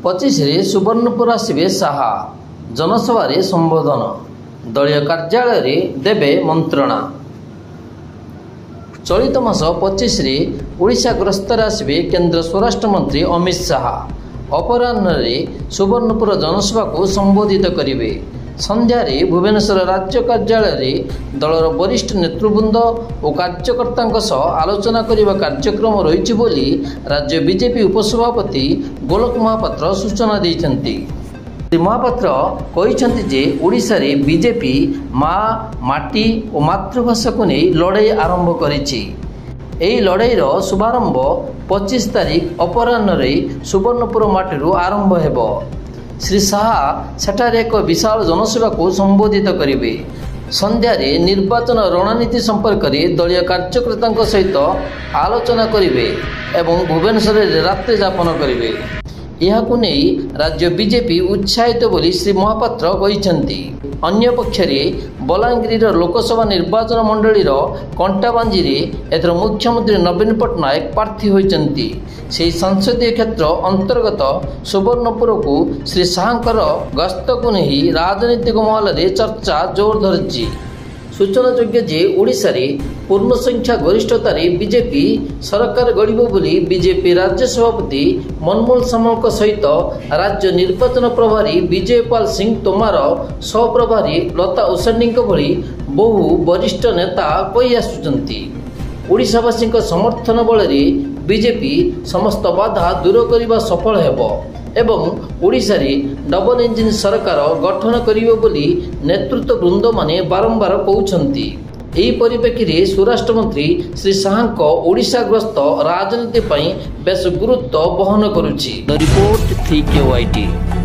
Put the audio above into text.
25 सुवर्णपुर आसवे साहा जनसभा संबोधन दलीय कार्यालय देवे मंत्रणा। चलित मास 25 ओडिशा गस्तर आसवे केंद्र स्वराष्ट्र मंत्री अमित शाह अपराह्न सुवर्णपुर जनसभा को संबोधित करेंगे। संध्यारे भुवनेश्वर राज्य कार्यालय दलर वरिष्ठ नेतृवृंद और कार्यकर्ता सह आलोचना करने कार्यक्रम रही बोली राज्य बीजेपी उपसभापति गोलक महापात्र सूचना देते। श्री महापात्र कहते जे ओडिशा रे बीजेपी माँ माटी और मातृभाषा को नहीं लड़ाई आरंभ करिछि। एही लड़ाईर शुभारंभ 25 तारीख अपराह्न सुवर्णपुर माटी आरंभ हेबो। श्री शाह सेठारे एक विशाल जनसभा को संबोधित करेंगे। संध्यारे निर्वाचन रणनीति संपर्क में दलीय कार्यकर्ता सहित आलोचना करेंगे एवं भुवनेश्वर रात्रि यापन करेंगे। यह राज्य बीजेपी उत्साहित बोली श्री महापात्र कहते। अन्य पक्षरे बलांगीर लोकसभा निर्वाचन मंडली कंटाबांजी एथर मुख्यमंत्री नवीन पट्टनायक प्रार्थी होती। से संसदीय क्षेत्र अंतर्गत सुवर्णपुर को श्री शाहर गस्त को नहीं राजनीतिक महल में चर्चा जोर धरी। सूचनायोग्य जे ओडिशा रे पूर्ण संख्या गरिष्ठतार बीजेपी सरकार गढ़ बोली बीजेपी राज्य सभापति मनमोहन सामल सहित राज्य निर्वाचन प्रभारी विजयपाल सिंह तोमार सहप्रभारी लता उसेंडी भली बहु वरिष्ठ नेता कही आसुचंती। ओडिशावासी समर्थन बल बीजेपी समस्त बाधा दूर करने सफल हेबो एवं ओडिशा रे डबल इंजिन सरकार गठन करियो बोली नेतृत्व वृंद माने बारंबार कहउछंती। एही परिप्रेक्षी स्वराष्ट्र मंत्री श्री शाह ओडिशा ग्रस्त राजनीति पई बेस गुरुत्व बहन करुछि। The report 3KYT।